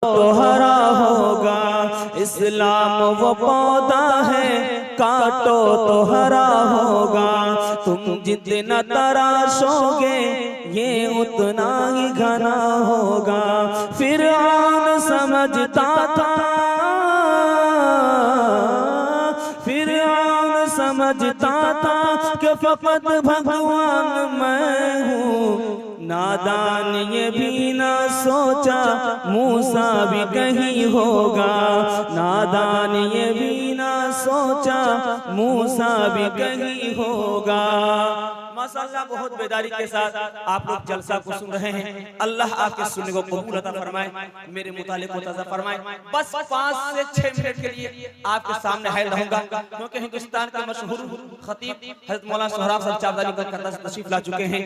तो हरा होगा। इस्लाम वो पौधा है, काटो तो हरा होगा। तुम जितना तराशोगे ये उतना ही घना होगा। फिरौन समझता था, फिरौन समझता था कि फकत भगवान मैं हूँ। नादान ये भी ना सोचा मूसा भी कहीं होगा। नादान ये भी ना सोचा मूसा भी कहीं होगा। माशाअल्लाह, बहुत बेदारी के साथ आप लोग जलसा को सुन रहे हैं। अल्लाह आपके सुनने को कबूल अता फरमाए, मेरे मुतालिक को ताज़ा फरमाए। बस 5 से 6 मिनट के लिए आपके सामने हाजिर रहूंगा, क्योंकि हिंदुस्तान के मशहूर खतीब हज़रत मौलाना सोहराब साहब चावदानी का तशरीफ ला चुके हैं।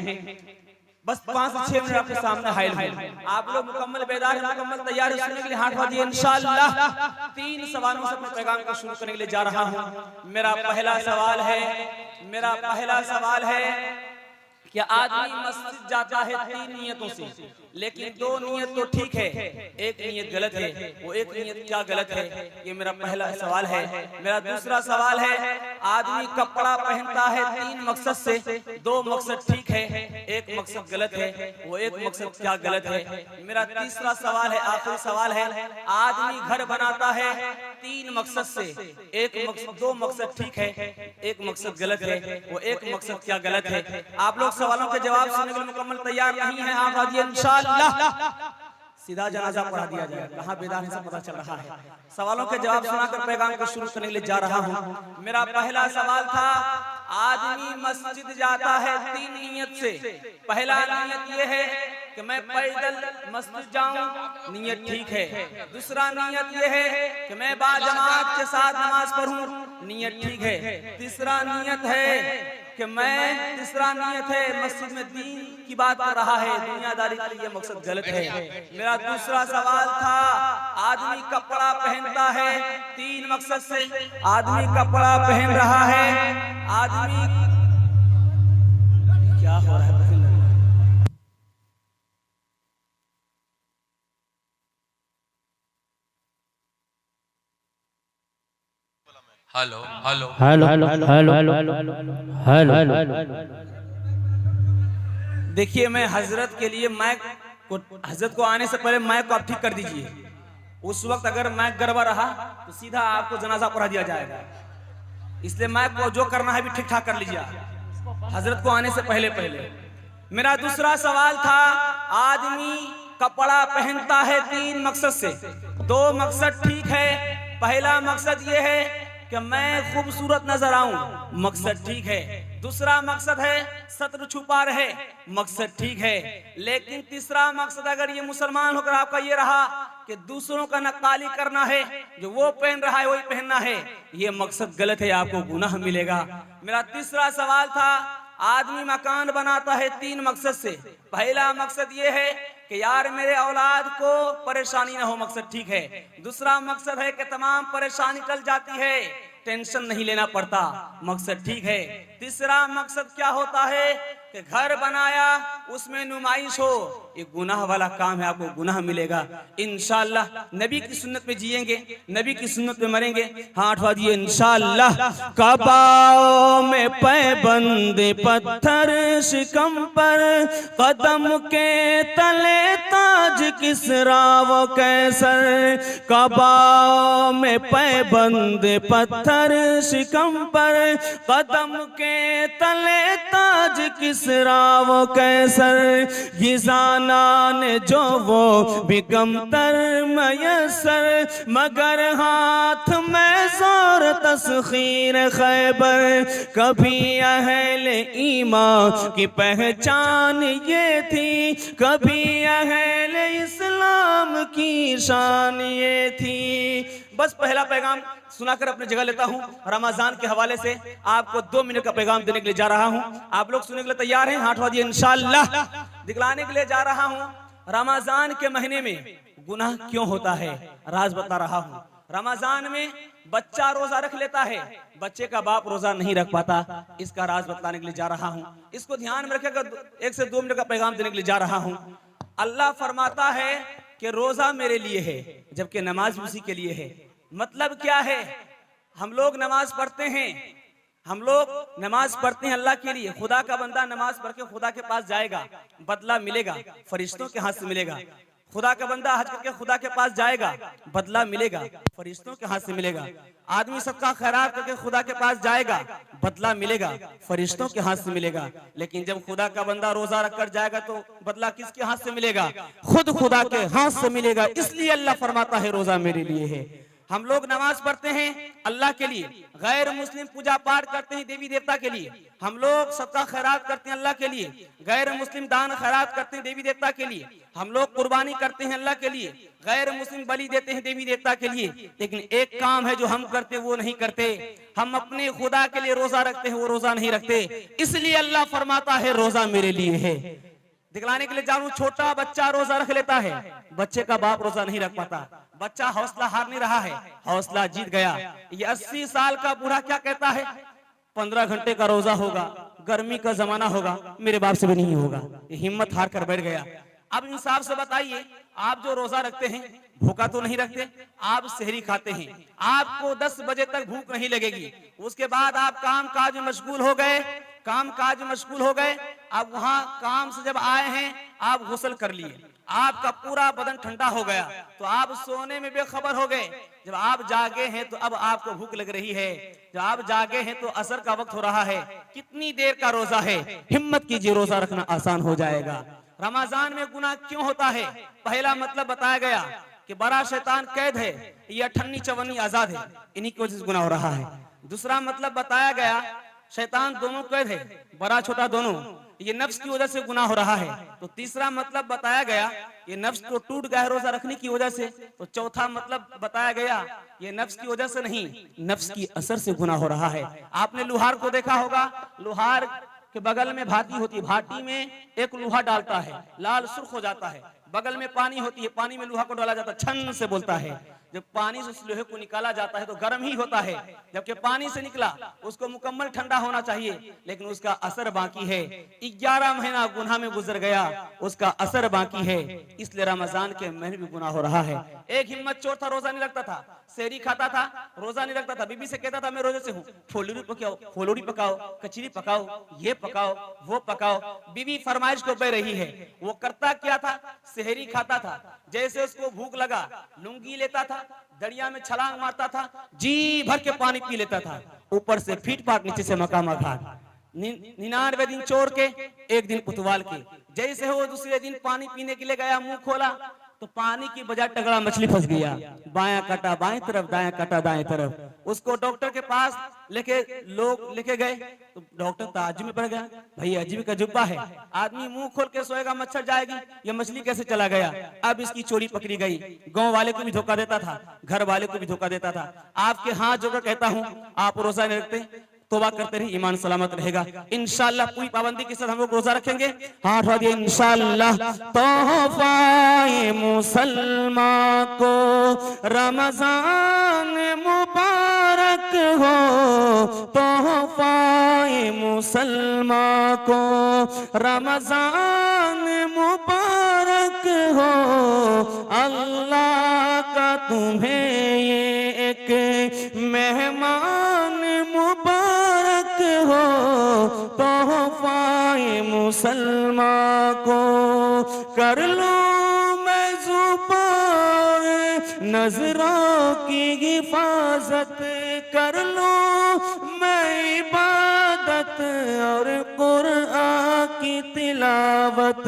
बस 5 से 6 मिनट आपके सामने हाजिर हैं। आप लोग मुकम्मल बेदार, मुकम्मल तैयार है सुनने के लिए? हाथ बांधिए इंशाअल्लाह। 3 सवालों से अपने पैगाम को शुरू करने के लिए जा रहा हूँ। मेरा पहला सवाल है कि आदमी मस्जिद जाता है 3 नियतों से, लेकिन 2 नियत तो ठीक है, एक नियत गलत है। वो एक नियत क्या गलत है, ये मेरा पहला सवाल है। मेरा दूसरा सवाल है, आदमी कपड़ा पहनता है 3 मकसद से, 2 मकसद ठीक है, एक मकसद गलत है। वो एक मकसद क्या गलत है। मेरा तीसरा सवाल है, आखिरी सवाल है, आदमी घर बनाता है 3 मकसद से, 2 मकसद ठीक है, एक मकसद गलत है। वो एक मकसद क्या गलत है। आप लोग सवालों के जवाब सुनने के लिए मुकम्मल तैयार नहीं है? आप आइए इंशाअल्लाह। सीधा जनाजा पढ़ा दिया जाए। कहाँ बेदार है सब पता चल रहा है। सवालों के जवाब सुनाकर पैगाम को शुरू करने के लिए जा रहा हूँ। मेरा पहला सवाल था, आदमी मस्जिद जाता है 3 नियत से। पहला नियत ये है कि मैं पैदल मस्जिद जाऊं, नियत ठीक है। दूसरा नियत ये है कि मैं बाजमात के साथ नमाज पढ़ूं, नियत ठीक है। तीसरा नियत है मस्जिद में दीन की बात कर रहा है, दुनियादारी के लिए मकसद गलत है। मेरा दूसरा सवाल था, आदमी कपड़ा पहनता है 3 मकसद से, आदमी कपड़ा पहन रहा है, आदमी क्या हो रहा है? Hello hello hello hello hello hello. देखिए, मैं हजरत के लिए हजरत को आने से पहले माइक को आप ठीक कर दीजिए। उस वक्त अगर माइक गड़बड़ रहा तो सीधा आपको जनाजा पढ़ा दिया जाएगा। इसलिए माइक को जो करना है भी ठीक ठाक कर लीजिए हजरत को आने से पहले। मेरा दूसरा सवाल था, आदमी कपड़ा पहनता है 3 मकसद से, 2 मकसद ठीक है। पहला मकसद ये है कि मैं खूबसूरत नजर आऊं, मकसद ठीक है। दूसरा मकसद है सत्र छुपा रहे, मकसद ठीक है। लेकिन तीसरा मकसद अगर ये मुसलमान होकर आपका ये रहा कि दूसरों का नक्काली करना है, जो वो पहन रहा है वही पहनना है, ये मकसद गलत है, आपको गुनाह मिलेगा। मेरा तीसरा सवाल था, आदमी मकान बनाता है 3 मकसद से। पहला मकसद ये है कि यार मेरे औलाद को परेशानी ना हो, मकसद ठीक है। दूसरा मकसद है कि तमाम परेशानी टल जाती है, टेंशन नहीं लेना पड़ता, मकसद ठीक है। तीसरा मकसद क्या होता है कि घर बनाया उसमें नुमाइश हो, ये गुनाह वाला काम है, आपको गुनाह मिलेगा। इंशाअल्लाह नबी की सुन्नत में जिएंगे, नबी की सुन्नत में मरेंगे। हाथ बांधिए इंशाअल्लाह। कबाओ में पैबंद पत्थर शिकम पर, कदम के तले ताज किसरा व कैसर। कबाओ में पैबंद पत्थर शिकम पर, कदम के तले ताज किसरा व कैसर। गिजानान जो वो भी कमतर मयसर, मगर हाथ में जोर तस्खीर खैबर। कभी अहले ईमान की पहचान ये थी, कभी अहले इस्लाम की शान ये थी। बस पहला पैगाम सुनाकर अपनी जगह लेता हूँ। रमजान के हवाले से आपको 2 मिनट का पैगाम देने के लिए जा रहा हूँ। आप लोग सुनने के लिए तैयार हैं? हाथ बांधिए इंशाअल्लाह। दिखलाने के लिए जा रहा हूँ रमजान के महीने में गुनाह क्यों होता है, राज बता रहा हूँ। रमजान में बच्चा रोजा रख लेता है, बच्चे का बाप रोजा नहीं रख पाता, इसका राज बताने के लिए जा रहा हूँ। इसको ध्यान में रखेगा। 1 से 2 मिनट का पैगाम देने के लिए जा रहा हूँ। अल्लाह फरमाता है कि रोजा मेरे लिए है, जबकि नमाज भी उसी के लिए है। मतलब क्या है? हम लोग नमाज पढ़ते हैं, हम लोग नमाज पढ़ते हैं अल्लाह के लिए। खुदा का बंदा नमाज पढ़ के खुदा के पास जाएगा, बदला मिलेगा, फरिश्तों के हाथ से मिलेगा। खुदा का बंदा हज करके खुदा के पास जाएगा, बदला मिलेगा, फरिश्तों के हाथ से मिलेगा। आदमी सबका खैरात करके खुदा के पास जाएगा, बदला मिलेगा, फरिश्तों के हाथ से मिलेगा। लेकिन जब खुदा का बंदा रोजा रखकर जाएगा तो बदला किसके हाथ से मिलेगा? खुद खुदा के हाथ से मिलेगा। इसलिए अल्लाह फरमाता है रोजा मेरे लिए है। हम लोग नमाज पढ़ते हैं अल्लाह के लिए, गैर मुस्लिम पूजा पाठ करते हैं देवी देवता के लिए। हम लोग सबका खैरात करते हैं अल्लाह के लिए, गैर मुस्लिम दान खैरात करते हैं देवी देवता के लिए। हम लोग कुर्बानी करते हैं अल्लाह के लिए, गैर मुस्लिम बलि देते हैं देवी देवता के लिए। लेकिन एक काम है जो हम करते वो नहीं करते, हम अपने खुदा के लिए रोजा रखते हैं, वो रोजा नहीं रखते। इसलिए अल्लाह फरमाता है रोजा मेरे लिए है। दिखलाने के लिए जानू, छोटा बच्चा रोजा रख लेता है, बच्चे का बाप रोजा नहीं रख पाता। बच्चा हौसला हार नहीं रहा है, हौसला जीत गया। ये 80 साल का बूढ़ा क्या कहता है? 15 घंटे का रोजा होगा, गर्मी का जमाना होगा, मेरे बाप से भी नहीं होगा। ये हिम्मत हार कर बैठ गया। अब इंसाफ से बताइए, आप जो रोजा रखते हैं भूखा तो नहीं रखते, आप सहरी खाते हैं, आपको 10 बजे तक भूख नहीं लगेगी। उसके बाद आप काम काज में मशगूल हो गए, काम काज में मशगूल हो गए। अब वहां काम से जब आए हैं, आप गुस्ल कर लिए, आपका पूरा बदन ठंडा हो गया, तो आप सोने में बेखबर हो गए। जब आप जागे हैं तो अब आपको भूख लग रही है, जब आप जागे हैं तो असर का वक्त हो रहा है। कितनी देर का रोजा है? हिम्मत कीजिए, रोजा रखना आसान हो जाएगा। रमजान में गुनाह क्यों होता है? पहला मतलब बताया गया कि बड़ा शैतान कैद है, ये 58 54 आजाद है, इन्हीं की वजह से गुनाह हो रहा है। दूसरा मतलब बताया गया, शैतान दोनों कैद है, बड़ा छोटा दोनों, ये नफ्स की वजह से गुनाह हो रहा है। तो तीसरा मतलब बताया गया, ये नफ्स को टूट गया रोजा रखने की वजह से। तो चौथा मतलब बताया गया, ये नफ्स की वजह से नहीं, नफ्स की असर से गुनाह हो रहा है। आपने लोहार को देखा होगा, लोहार के बगल में भाटी होती है, भाटी में एक लोहा डालता है, लाल सुर्ख हो जाता है, बगल में पानी होती है, पानी में लोहा को डाला जाता है, छन से बोलता है। जब पानी से उस लोहे को निकाला जाता है तो गर्म ही होता है, जबकि पानी से निकला उसको मुकम्मल ठंडा होना चाहिए, लेकिन उसका असर बाकी है। 11 महीना गुनाह में गुजर गया, उसका असर बाकी है। इसलिए रमजान के महीने भी गुनाह हो रहा है। एक हिम्मत चोर था, रोजा नहीं रखता था, सहरी खाता था, रोजा नहीं रखता था। बीबी से कहता था मैं रोजे से हूँ, फुलौरी पकाओ, कचरी पकाओ, ये पकाओ, वो पकाओ। बीबी फरमाइश को बह रही है। वो करता क्या था? सहरी खाता था, जैसे उसको भूख लगा लुंगी लेता था, दरिया में छलांग मारता था, जी भर के पानी पी लेता था, ऊपर से फीट फाट, नीचे से मकामा घाट। 99 दिन चोर के, एक दिन पुतवाल के। जैसे वो दूसरे दिन पानी पीने के लिए गया, मुंह खोला तो पानी की बजाय तगड़ा मछली फंस गया। बायां काटा बाएं तरफ, दायां काटा दाएं तरफ। उसको डॉक्टर के पास लोग लेके गए तो डॉक्टर ताज्जुब में पड़ गया, भाई अजीब का जुब्बा है, आदमी मुंह खोल के सोएगा मच्छर जाएगी, ये मछली कैसे चला गया? अब इसकी चोरी पकड़ी गई। गांव वाले को भी धोखा देता था, घर वाले को भी धोखा देता था। आपके हाथ जोड़कर कहता हूं, आप रोजा नहीं रखते, तौबा करते रहिए, ईमान सलामत रहेगा। इंशाअल्लाह पूरी पाबंदी के साथ हम लोग रोजा रखेंगे। हाथ उठा दिए, इंशाअल्लाह। तोहफाए मुसलमान को रमजान मुबारक हो, तोहफाए मुसलमान को रमजान मुबारक हो। अल्लाह का तुम्हें ये एक मेहमान मुबारक हो, तोहफाए मुसलमान को कर लो मैं ज़ुबान नजरों की हिफाजत, कर लो मैं इबादत और कुरान की तिलावत।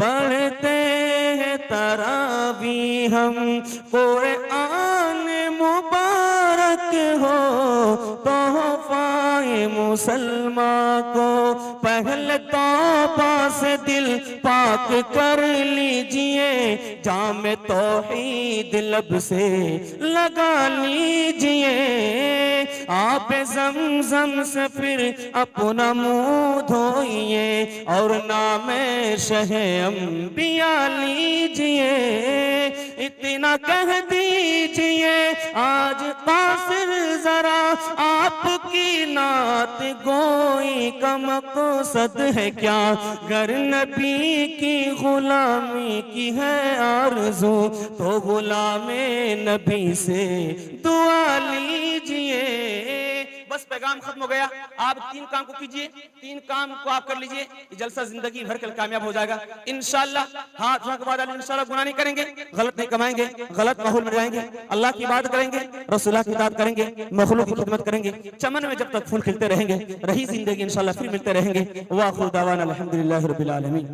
पढ़ते हैं तरावी हम, कुरान मुबारक हो, तोहफाए मुसलमान को। पहले तौबा से दिल पाक कर लीजिए, जाम तौहीद लब से लगा लीजिए। आप ज़मज़म से फिर अपना मुंह धोइए और नाम शहे अंबिया लीजिए। इतना कह दीजिए लीजिए आज कासिर जरा आपकी नात गोई का मकसद है क्या, गर नबी की गुलामी की है आरज़ू तो गुलामे नबी से दुआ लीजिए। बस पैगाम खत्म हो गया। आप 3 काम को कीजिए, 3 काम को आप कर लीजिए, ये जलसा जिंदगी भर के कामयाब हो जाएगा इंशाअल्लाह। हाथ के बाद इंशाअल्लाह गुनाह नहीं करेंगे, गलत नहीं कमाएंगे, गलत माहौल में जाएंगे, अल्लाह की इबादत करेंगे, रसूलुल्लाह की इताअत करेंगे, मखलूक की खिदमत करेंगे, चमन में जब तक फूल खिलते रहेंगे, रही जिंदगी इंशाअल्लाह फिर मिलते रहेंगे। वाखिर दावाना अल्हम्दुलिल्लाहि रब्बिल आलमीन।